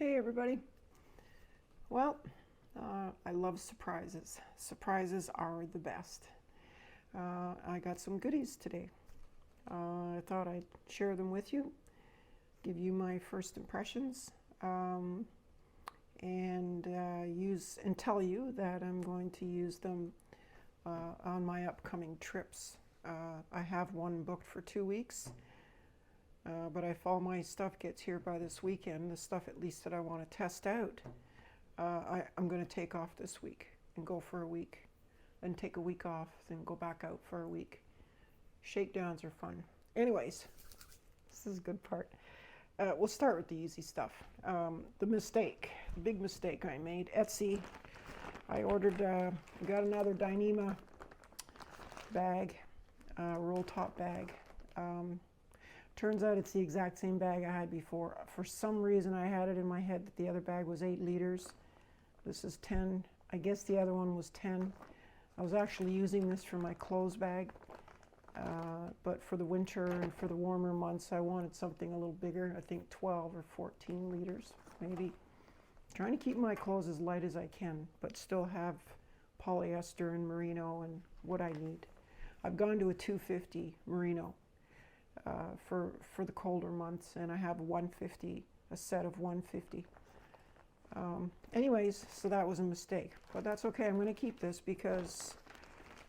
Hey everybody. Well, I love surprises. Surprises are the best. I got some goodies today. I thought I'd share them with you, give you my first impressions, and tell you that I'm going to use them on my upcoming trips. I have one booked for 2 weeks. But if all my stuff gets here by this weekend, the stuff at least that I want to test out, I'm going to take off this week and go for a week. Then take a week off, then go back out for a week. Shakedowns are fun. Anyways, this is a good part. We'll start with the easy stuff. The big mistake I made. Etsy. I ordered, got another Dyneema bag, roll top bag. Turns out it's the exact same bag I had before. For some reason I had it in my head that the other bag was 8 liters. This is 10. I guess the other one was 10. I was actually using this for my clothes bag. But for the winter and for the warmer months I wanted something a little bigger. I think 12 or 14 liters maybe. Trying to keep my clothes as light as I can, but still have polyester and merino and what I need. I've gone to a 250 merino. For the colder months, and I have a set of 150. Anyways, so that was a mistake, but that's okay. I'm going to keep this because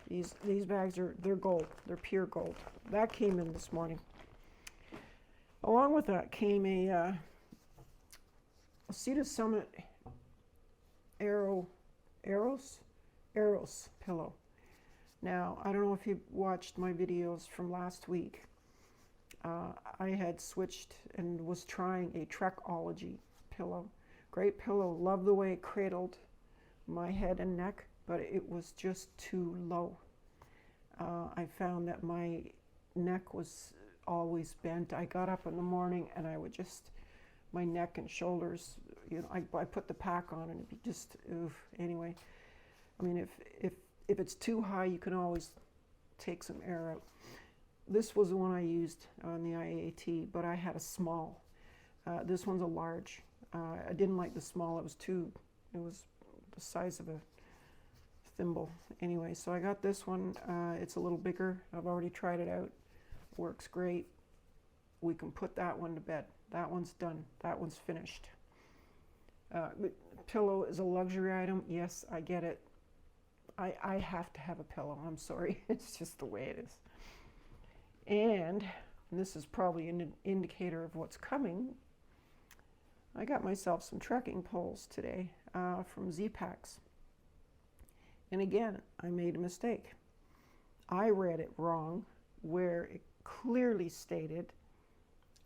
these bags they're gold. They're pure gold. That came in this morning. Along with that came a Cedar Summit Aeros pillow. Now, I don't know if you watched my videos from last week. I had switched and was trying a Trekology pillow. Great pillow. Love the way it cradled my head and neck, but it was just too low. I found that my neck was always bent. I got up in the morning and I would just, my neck and shoulders, I put the pack on and it'd be just, oof. Anyway, I mean, if it's too high, you can always take some air out. This was the one I used on the IAT, but I had a small. This one's a large. I didn't like the small. It was the size of a thimble. Anyway, so I got this one. It's a little bigger. I've already tried it out. Works great. We can put that one to bed. That one's done. That one's finished. Pillow is a luxury item. Yes, I get it. I have to have a pillow. I'm sorry. It's just the way it is. And this is probably an indicator of what's coming. I got myself some trekking poles today from ZPacks. And again, I made a mistake. I read it wrong where it clearly stated,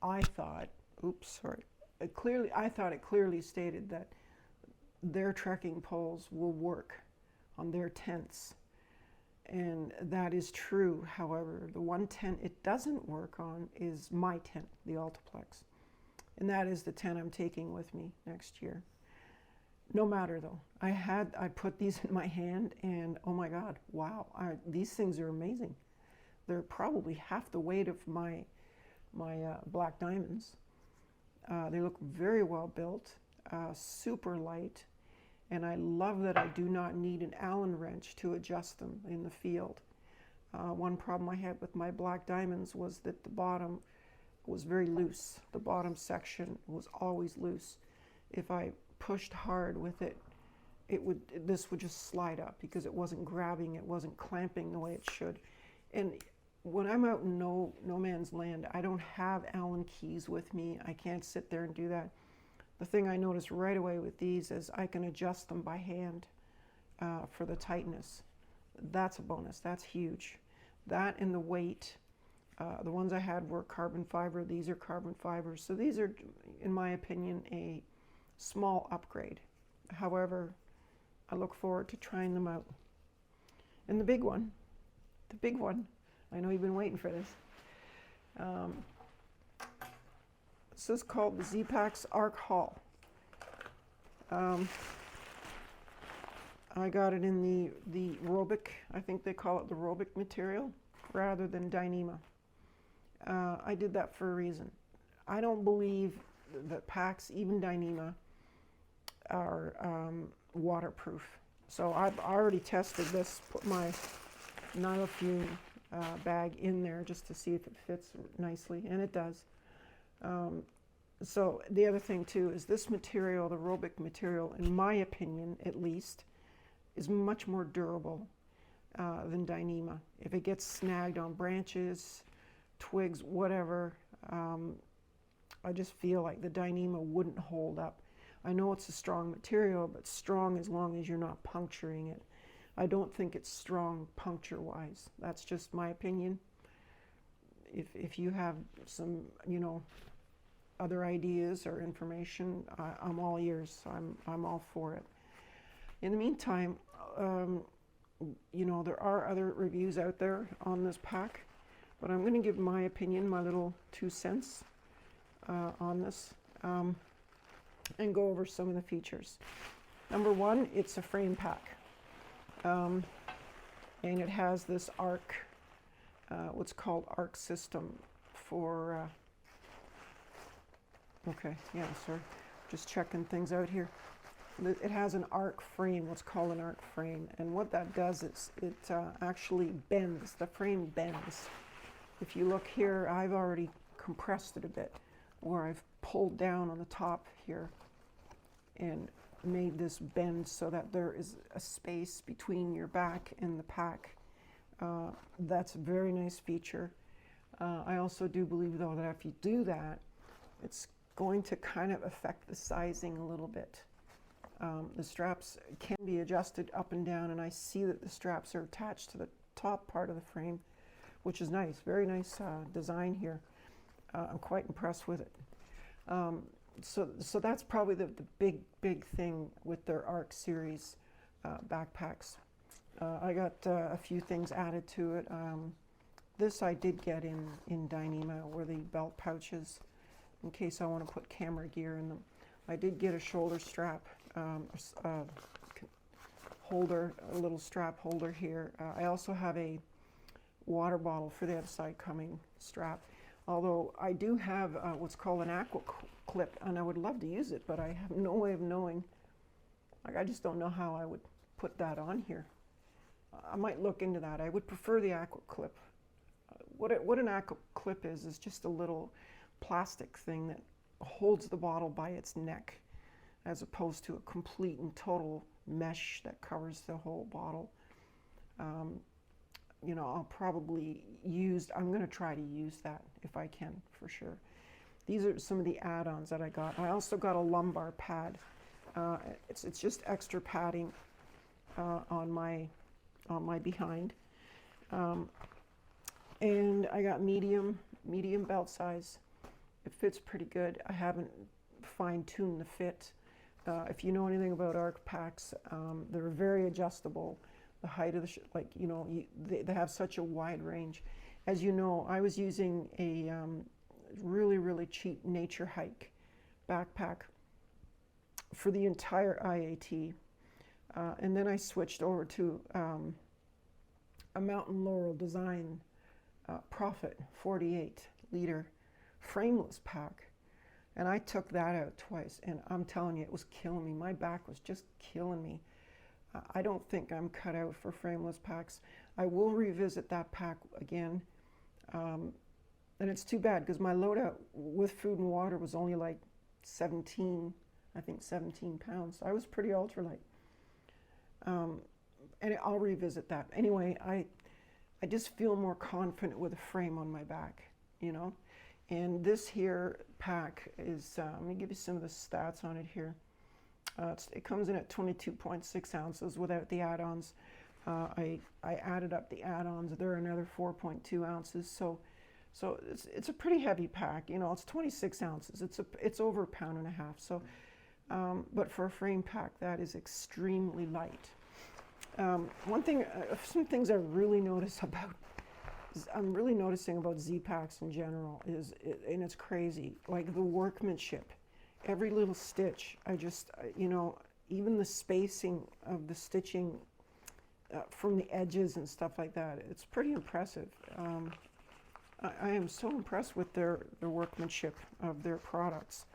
I thought it clearly stated that their trekking poles will work on their tents. And that is true. However, the one tent it doesn't work on is my tent, the Altiplex. And that is the tent I'm taking with me next year. No matter though, I put these in my hand and oh my God, wow, these things are amazing. They're probably half the weight of my black diamonds. They look very well built, super light. And I love that I do not need an Allen wrench to adjust them in the field. One problem I had with my black diamonds was that the bottom was very loose. The bottom section was always loose. If I pushed hard with it, this would just slide up because it wasn't grabbing, it wasn't clamping the way it should. And when I'm out in no man's land, I don't have Allen keys with me. I can't sit there and do that. The thing I noticed right away with these is I can adjust them by hand for the tightness. That's a bonus. That's huge. That and the weight. The ones I had were carbon fiber. These are carbon fiber. So these are, in my opinion, a small upgrade. However, I look forward to trying them out. And the big one, I know you've been waiting for this. This is called the ZPacks Arc haul. I got it in the Robic, I think they call it the Robic material, rather than Dyneema. I did that for a reason. I don't believe that packs, even Dyneema, waterproof. So I've already tested this, put my Nylofume bag in there just to see if it fits nicely, and it does. So the other thing too is this material, the Robic material, in my opinion at least, is much more durable than Dyneema. If it gets snagged on branches, twigs, whatever, I just feel like the Dyneema wouldn't hold up. I know it's a strong material, but strong as long as you're not puncturing it. I don't think it's strong puncture-wise. That's just my opinion. If you have some, you know, other ideas or information, I'm all ears. I'm all for it. In the meantime, you know, there are other reviews out there on this pack, but I'm going to give my opinion, my little 2 cents on this, and go over some of the features. Number one, it's a frame pack, and it has this arc, what's called arc system for, okay, yeah, sorry, just checking things out here. It has an arc frame, what's called an arc frame, and what that does is it actually bends, the frame bends. If you look here, I've already compressed it a bit, where I've pulled down on the top here and made this bend so that there is a space between your back and the pack. That's a very nice feature. I also do believe though that if you do that, it's going to kind of affect the sizing a little bit. The straps can be adjusted up and down, and I see that the straps are attached to the top part of the frame, which is nice, very nice design here. I'm quite impressed with it. So that's probably the big thing with their Arc series backpacks. I got a few things added to it. This I did get in Dyneema, were the belt pouches, in case I want to put camera gear in them. I did get a shoulder strap holder, a little strap holder here. I also have a water bottle for the other side coming strap. Although I do have what's called an aqua clip, and I would love to use it, but I have no way of knowing. Like, I just don't know how I would put that on here. I might look into that. I would prefer the aqua clip. What an aqua clip is just a little plastic thing that holds the bottle by its neck, as opposed to a complete and total mesh that covers the whole bottle. You know, I'll probably I'm going to try to use that if I can, for sure. These are some of the add-ons that I got. I also got a lumbar pad. It's just extra padding on my behind. And I got medium belt size. It fits pretty good. I haven't fine-tuned the fit. If you know anything about Arc packs, they're very adjustable. The height of the like, you know, they have such a wide range. As you know, I was using a really cheap Nature Hike backpack for the entire IAT, and then I switched over to a Mountain Laurel Design Profit 48 liter frameless pack, and I took that out twice, and I'm telling you, it was killing me. My back was just killing me. I don't think I'm cut out for frameless packs. I will revisit that pack again, and it's too bad because my loadout with food and water was only like 17 pounds. I was pretty ultralight, and I'll revisit that. Anyway, I just feel more confident with a frame on my back, you know. And this here pack is, let me give you some of the stats on it here. It comes in at 22.6 ounces without the add-ons. I added up the add-ons. They're another 4.2 ounces. So it's a pretty heavy pack. You know, it's 26 ounces. It's over a pound and a half. So, but for a frame pack, that is extremely light. One thing, some things I really notice about, I'm really noticing about ZPacks in general is, and it's crazy, like the workmanship. Every little stitch, you know, even the spacing of the stitching from the edges and stuff like that, it's pretty impressive. I am so impressed with their workmanship of their products.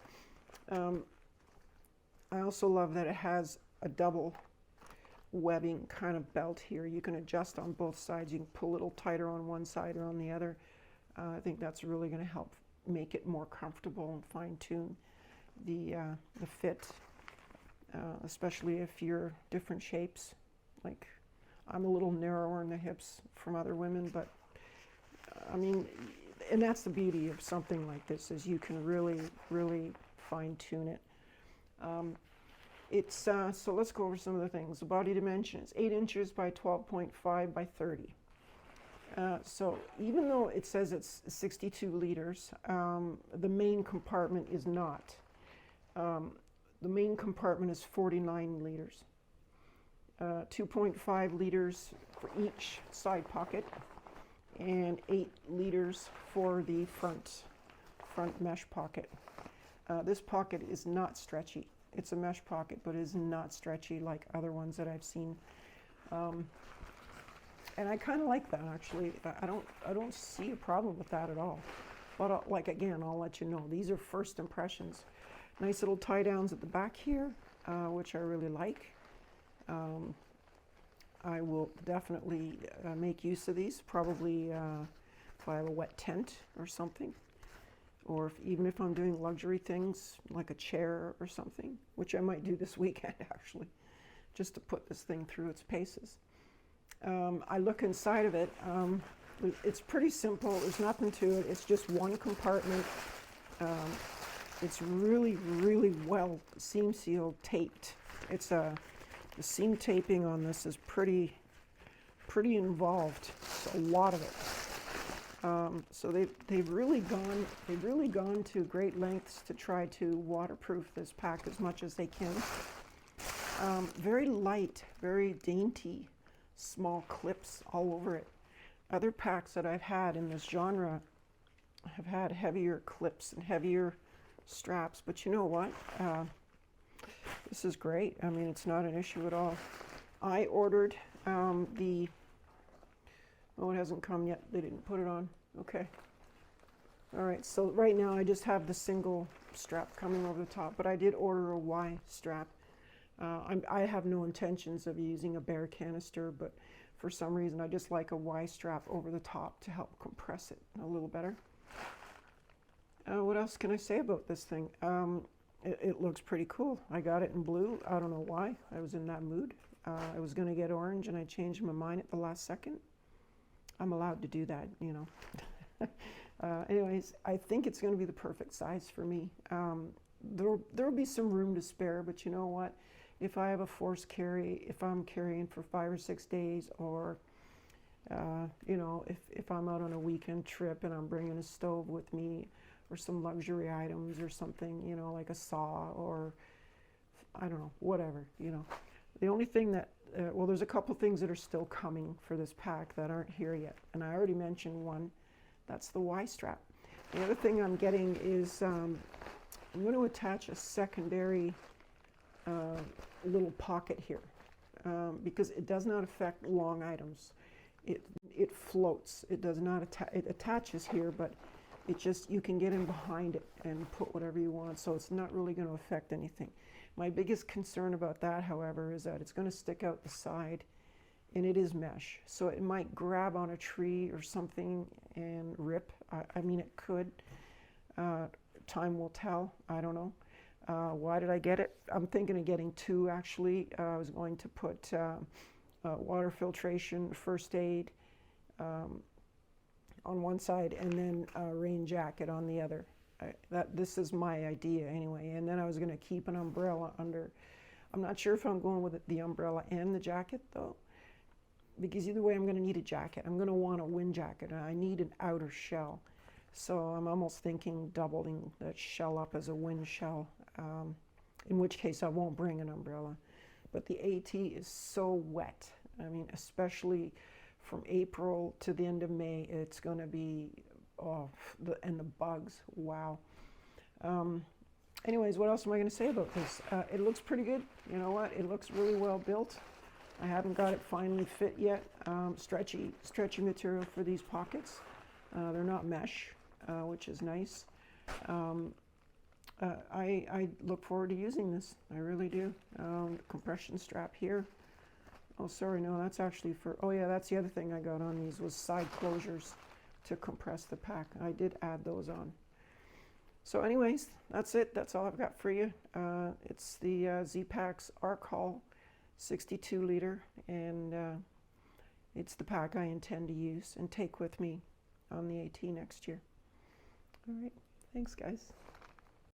I also love that it has a double webbing kind of belt here. You can adjust on both sides. You can pull a little tighter on one side or on the other. I think that's really going to help make it more comfortable and fine-tune the fit, especially if you're different shapes. Like, I'm a little narrower in the hips from other women, but I mean, and that's the beauty of something like this, is you can really, really fine-tune it. So let's go over some of the things. The body dimension is 8 inches by 12.5 by 30. So even though it says it's 62 liters, the main compartment is not. The main compartment is 49 liters. 2.5 liters for each side pocket, and 8 liters for the front mesh pocket. This pocket is not stretchy. It's a mesh pocket, but it is not stretchy like other ones that I've seen. And I kind of like that, actually. I don't see a problem with that at all. But like, again, I'll let you know. These are first impressions. Nice little tie downs at the back here, which I really like. I will definitely make use of these, probably if I have a wet tent or something, or even if I'm doing luxury things like a chair or something, which I might do this weekend actually, just to put this thing through its paces. I look inside of it. It's pretty simple. There's nothing to it. It's just one compartment. It's really, really well seam sealed, taped. The seam taping on this is pretty involved. It's a lot of it. So they've really gone to great lengths to try to waterproof this pack as much as they can. Very light, very dainty, small clips all over it. Other packs that I've had in this genre have had heavier clips and heavier straps, but you know what? This is great. I mean, it's not an issue at all. I ordered oh, it hasn't come yet. They didn't put it on. Okay. All right, so right now I just have the single strap coming over the top, but I did order a Y strap. I have no intentions of using a bare canister, but for some reason I just like a Y strap over the top to help compress it a little better. What else can I say about this thing? It looks pretty cool. I got it in blue. I don't know why. I was in that mood. I was going to get orange, and I changed my mind at the last second. I'm allowed to do that, you know. Anyways, I think it's going to be the perfect size for me. There'll be some room to spare, but you know what? If I have a forced carry, if I'm carrying for 5 or 6 days, or you know, if I'm out on a weekend trip and I'm bringing a stove with me, or some luxury items or something, you know, like a saw, or I don't know, whatever, you know. The only thing that, well, there's a couple things that are still coming for this pack that aren't here yet, and I already mentioned one. That's the Y strap. The other thing I'm getting is I'm going to attach a secondary little pocket here, because it does not affect long items. It floats. It does not it attaches here, but it just, you can get in behind it and put whatever you want, so it's not really going to affect anything. My biggest concern about that, however, is that it's going to stick out the side, and it is mesh, so it might grab on a tree or something and rip. I mean, it could. Time will tell. I don't know. Why did I get it? I'm thinking of getting 2, actually. I was going to put water filtration, first aid on one side, and then a rain jacket on the other. This is my idea anyway. And then I was going to keep an umbrella under. I'm not sure if I'm going with the umbrella and the jacket though, because either way I'm going to need a jacket. I'm going to want a wind jacket, and I need an outer shell. So I'm almost thinking doubling that shell up as a wind shell, in which case I won't bring an umbrella. But the AT is so wet. I mean, especially from April to the end of May, it's going to be, and the bugs, wow. Anyways, what else am I going to say about this? It looks pretty good. You know what? It looks really well built. I haven't got it finally fit yet. Stretchy material for these pockets. They're not mesh, which is nice. I look forward to using this. I really do. Compression strap here. Oh, sorry, no, that's actually for, oh yeah, that's the other thing I got on these was side closures to compress the pack. I did add those on. So anyways, that's it. That's all I've got for you. It's the ZPacks Arc haul, 62 liter, and it's the pack I intend to use and take with me on the AT next year. All right, thanks guys.